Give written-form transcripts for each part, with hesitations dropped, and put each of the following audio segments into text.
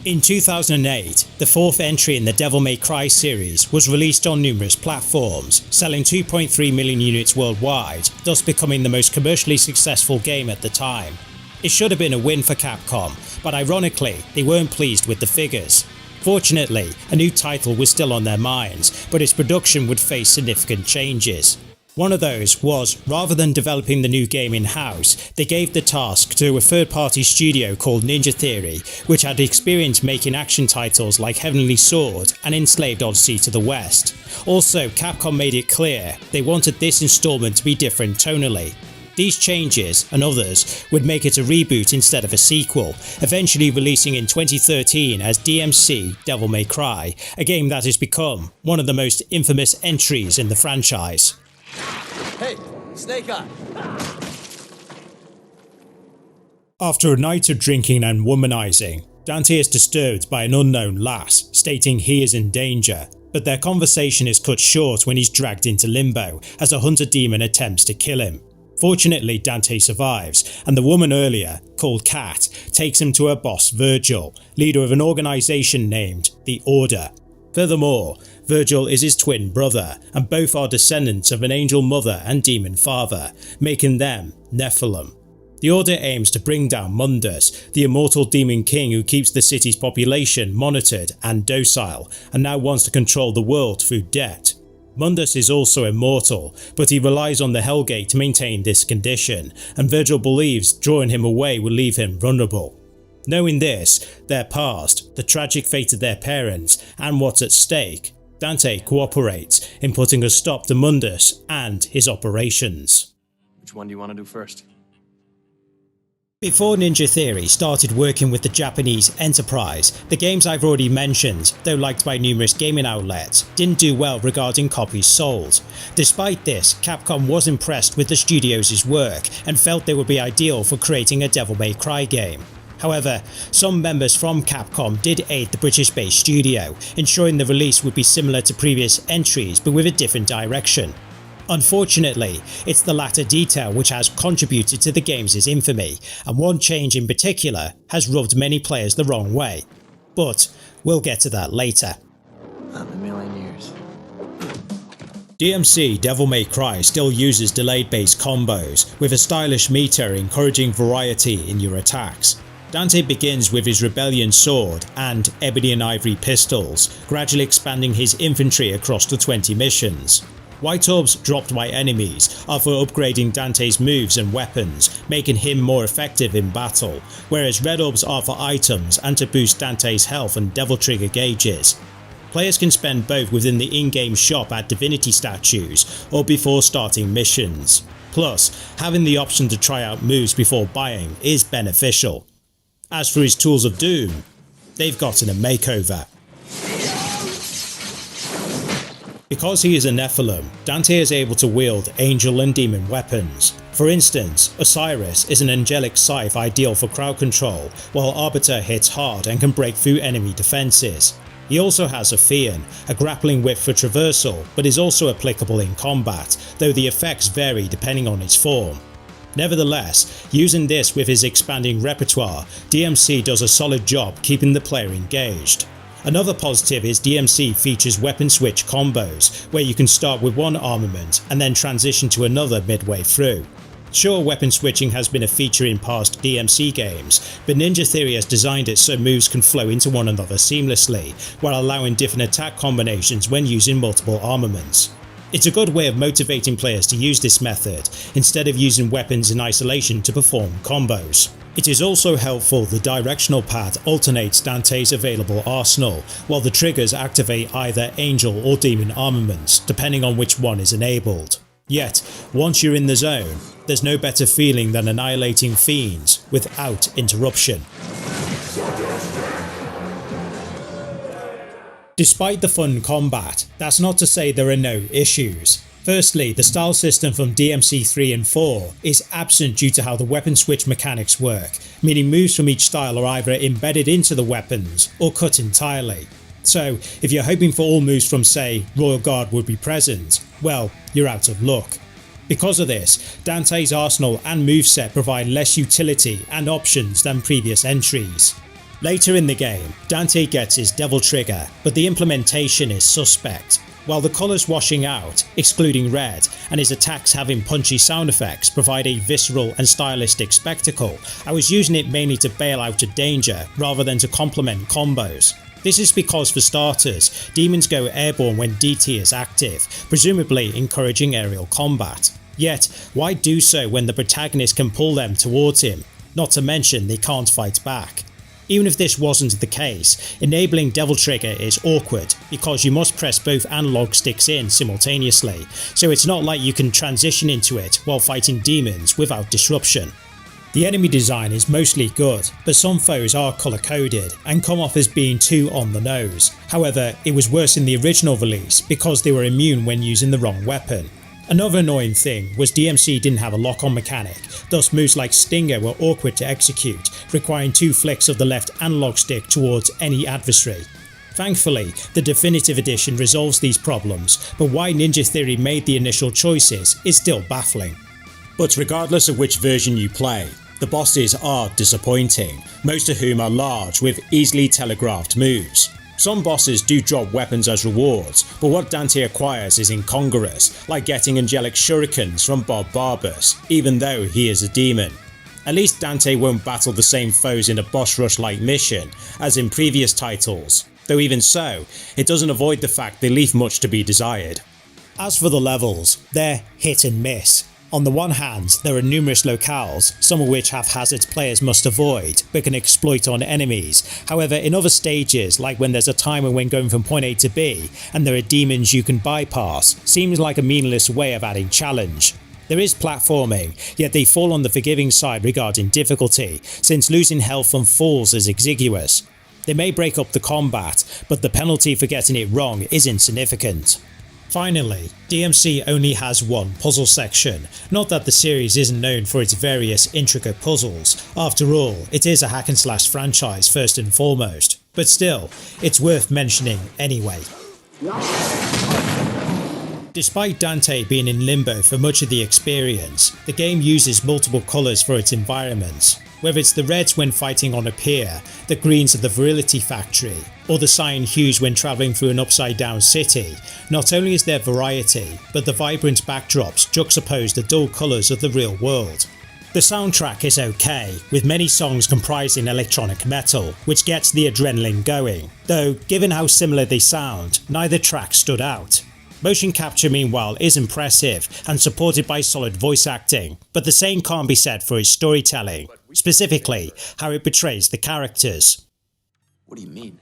In 2008, the fourth entry in the Devil May Cry series was released on numerous platforms, selling 2.3 million units worldwide, thus becoming the most commercially successful game at the time. It should have been a win for Capcom, but ironically, they weren't pleased with the figures. Fortunately, a new title was still on their minds, but its production would face significant changes. One of those was, rather than developing the new game in-house, they gave the task to a third-party studio called Ninja Theory, which had experience making action titles like Heavenly Sword and Enslaved Odyssey to the West. Also, Capcom made it clear they wanted this installment to be different tonally. These changes, and others, would make it a reboot instead of a sequel, eventually releasing in 2013 as DmC Devil May Cry, a game that has become one of the most infamous entries in the franchise. Hey, Snake Eye! After a night of drinking and womanizing, Dante is disturbed by an unknown lass, stating he is in danger, but their conversation is cut short when he's dragged into limbo as a hunter demon attempts to kill him. Fortunately, Dante survives, and the woman earlier, called Kat, takes him to her boss Virgil, leader of an organisation named the Order. Furthermore, Virgil is his twin brother, and both are descendants of an angel mother and demon father, making them Nephilim. The Order aims to bring down Mundus, the immortal demon king who keeps the city's population monitored and docile, and now wants to control the world through debt. Mundus is also immortal, but he relies on the Hellgate to maintain this condition, and Virgil believes drawing him away will leave him vulnerable. Knowing this, their past, the tragic fate of their parents, and what's at stake, Dante cooperates in putting a stop to Mundus and his operations. Which one do you want to do first? Before Ninja Theory started working with the Japanese Enterprise, the games I've already mentioned, though liked by numerous gaming outlets, didn't do well regarding copies sold. Despite this, Capcom was impressed with the studio's work and felt they would be ideal for creating a Devil May Cry game. However, some members from Capcom did aid the British-based studio, ensuring the release would be similar to previous entries but with a different direction. Unfortunately, it's the latter detail which has contributed to the game's infamy, and one change in particular has rubbed many players the wrong way. But we'll get to that later. Not in a million years. DmC Devil May Cry still uses delayed-based combos, with a stylish meter encouraging variety in your attacks. Dante begins with his Rebellion sword and Ebony and Ivory pistols, gradually expanding his infantry across the 20 missions. White orbs dropped by enemies are for upgrading Dante's moves and weapons, making him more effective in battle, whereas red orbs are for items and to boost Dante's health and Devil Trigger gauges. Players can spend both within the in-game shop at divinity statues or before starting missions. Plus, having the option to try out moves before buying is beneficial. As for his tools of doom, they've gotten a makeover. Because he is a Nephilim, Dante is able to wield angel and demon weapons. For instance, Osiris is an angelic scythe ideal for crowd control, while Arbiter hits hard and can break through enemy defences. He also has Ophion, a grappling whip for traversal, but is also applicable in combat, though the effects vary depending on its form. Nevertheless, using this with his expanding repertoire, DmC does a solid job keeping the player engaged. Another positive is DmC features weapon switch combos, where you can start with one armament and then transition to another midway through. Sure, weapon switching has been a feature in past DmC games, but Ninja Theory has designed it so moves can flow into one another seamlessly, while allowing different attack combinations when using multiple armaments. It's a good way of motivating players to use this method, instead of using weapons in isolation to perform combos. It is also helpful the directional pad alternates Dante's available arsenal, while the triggers activate either angel or demon armaments, depending on which one is enabled. Yet, once you're in the zone, there's no better feeling than annihilating fiends without interruption. Despite the fun combat, that's not to say there are no issues. Firstly, the style system from DmC 3 and 4 is absent due to how the weapon switch mechanics work, meaning moves from each style are either embedded into the weapons or cut entirely. So, if you're hoping for all moves from, say, Royal Guard would be present, well, you're out of luck. Because of this, Dante's arsenal and moveset provide less utility and options than previous entries. Later in the game, Dante gets his devil trigger, but the implementation is suspect. While the colours washing out, excluding red, and his attacks having punchy sound effects provide a visceral and stylistic spectacle, I was using it mainly to bail out a danger rather than to complement combos. This is because, for starters, demons go airborne when DT is active, presumably encouraging aerial combat. Yet, why do so when the protagonist can pull them towards him? Not to mention they can't fight back. Even if this wasn't the case, enabling Devil Trigger is awkward because you must press both analog sticks in simultaneously, so it's not like you can transition into it while fighting demons without disruption. The enemy design is mostly good, but some foes are colour coded and come off as being too on the nose. However, it was worse in the original release because they were immune when using the wrong weapon. Another annoying thing was DmC didn't have a lock-on mechanic, thus moves like Stinger were awkward to execute, requiring 2 flicks of the left analog stick towards any adversary. Thankfully, the definitive edition resolves these problems, but why Ninja Theory made the initial choices is still baffling. But regardless of which version you play, the bosses are disappointing, most of whom are large with easily telegraphed moves. Some bosses do drop weapons as rewards, but what Dante acquires is incongruous, like getting angelic shurikens from Bob Barbus, even though he is a demon. At least Dante won't battle the same foes in a boss rush like mission as in previous titles, though even so, it doesn't avoid the fact they leave much to be desired. As for the levels, they're hit and miss. On the one hand, there are numerous locales, some of which have hazards players must avoid, but can exploit on enemies. However, in other stages, like when there's a timer when going from point A to B, and there are demons you can bypass, seems like a meaningless way of adding challenge. There is platforming, yet they fall on the forgiving side regarding difficulty, since losing health from falls is exiguous. They may break up the combat, but the penalty for getting it wrong is insignificant. Finally, DmC only has one puzzle section, not that the series isn't known for its various intricate puzzles, after all it is a hack and slash franchise first and foremost, but still, it's worth mentioning anyway. Despite Dante being in limbo for much of the experience, the game uses multiple colours for its environments. Whether it's the reds when fighting on a pier, the greens at the Virility Factory, or the cyan hues when travelling through an upside down city, not only is there variety, but the vibrant backdrops juxtapose the dull colours of the real world. The soundtrack is okay, with many songs comprising electronic metal, which gets the adrenaline going, though given how similar they sound, neither track stood out. Motion capture meanwhile is impressive and supported by solid voice acting, but the same can't be said for its storytelling, specifically how it portrays the characters. What do you mean?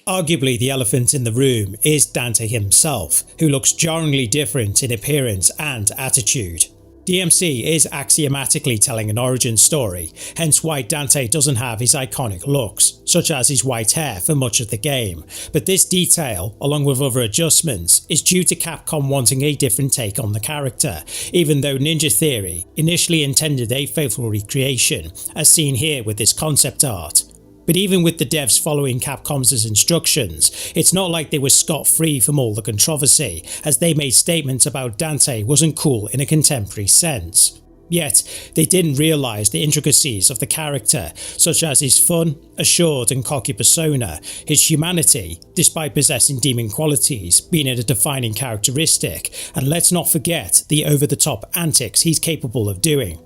Arguably the elephant in the room is Dante himself, who looks jarringly different in appearance and attitude. DmC is axiomatically telling an origin story, hence why Dante doesn't have his iconic looks, such as his white hair for much of the game, but this detail, along with other adjustments, is due to Capcom wanting a different take on the character, even though Ninja Theory initially intended a faithful recreation, as seen here with this concept art. But even with the devs following Capcom's instructions, it's not like they were scot-free from all the controversy, as they made statements about Dante wasn't cool in a contemporary sense. Yet, they didn't realise the intricacies of the character, such as his fun, assured and cocky persona, his humanity, despite possessing demon qualities, being a defining characteristic, and let's not forget the over-the-top antics he's capable of doing.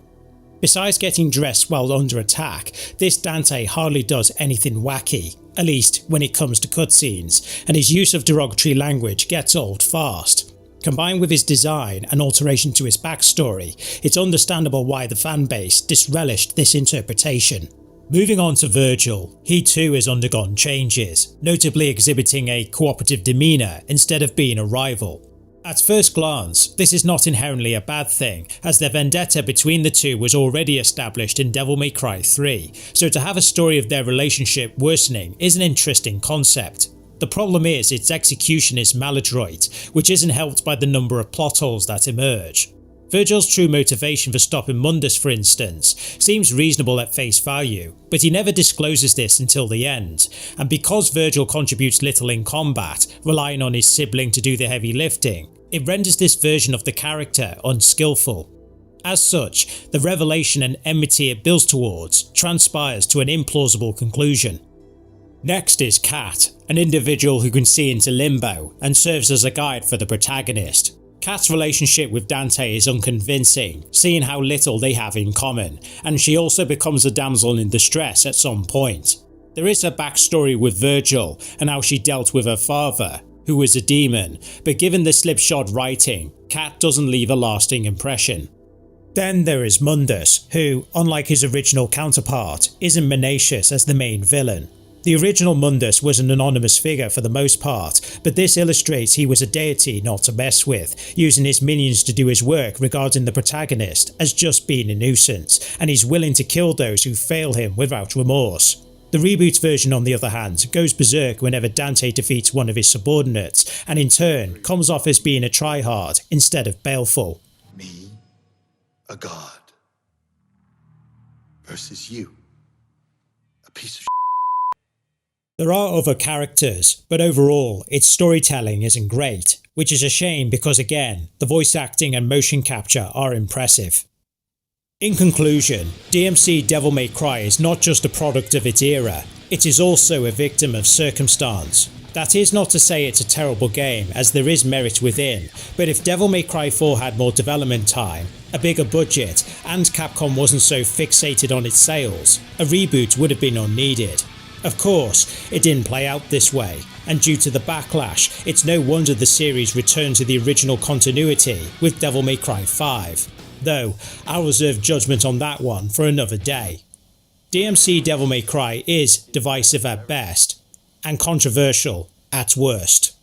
Besides getting dressed while under attack, this Dante hardly does anything wacky, at least when it comes to cutscenes, and his use of derogatory language gets old fast. Combined with his design and alteration to his backstory, it's understandable why the fanbase disrelished this interpretation. Moving on to Virgil, he too has undergone changes, notably exhibiting a cooperative demeanour instead of being a rival. At first glance, this is not inherently a bad thing, as the vendetta between the two was already established in Devil May Cry 3, so to have a story of their relationship worsening is an interesting concept. The problem is its execution is maladroit, which isn't helped by the number of plot holes that emerge. Virgil's true motivation for stopping Mundus, for instance, seems reasonable at face value, but he never discloses this until the end, and because Virgil contributes little in combat, relying on his sibling to do the heavy lifting, it renders this version of the character unskillful. As such, the revelation and enmity it builds towards transpires to an implausible conclusion. Next is Kat, an individual who can see into limbo and serves as a guide for the protagonist. Kat's relationship with Dante is unconvincing, seeing how little they have in common, and she also becomes a damsel in distress at some point. There is a backstory with Virgil and how she dealt with her father, who was a demon, but given the slipshod writing, Kat doesn't leave a lasting impression. Then there is Mundus, who, unlike his original counterpart, isn't Menacious as the main villain. The original Mundus was an anonymous figure for the most part, but this illustrates he was a deity not to mess with, using his minions to do his work regarding the protagonist as just being a nuisance, and he's willing to kill those who fail him without remorse. The reboot version, on the other hand, goes berserk whenever Dante defeats one of his subordinates, and in turn comes off as being a tryhard instead of baleful. Me, a god, versus you, a piece of There are other characters, but overall its storytelling isn't great, which is a shame because again, the voice acting and motion capture are impressive. In conclusion, DmC Devil May Cry is not just a product of its era, it is also a victim of circumstance. That is not to say it's a terrible game, as there is merit within, but if Devil May Cry 4 had more development time, a bigger budget, and Capcom wasn't so fixated on its sales, a reboot would have been unneeded. Of course, it didn't play out this way, and due to the backlash, it's no wonder the series returned to the original continuity with Devil May Cry 5, though I'll reserve judgment on that one for another day. DmC Devil May Cry is divisive at best, and controversial at worst.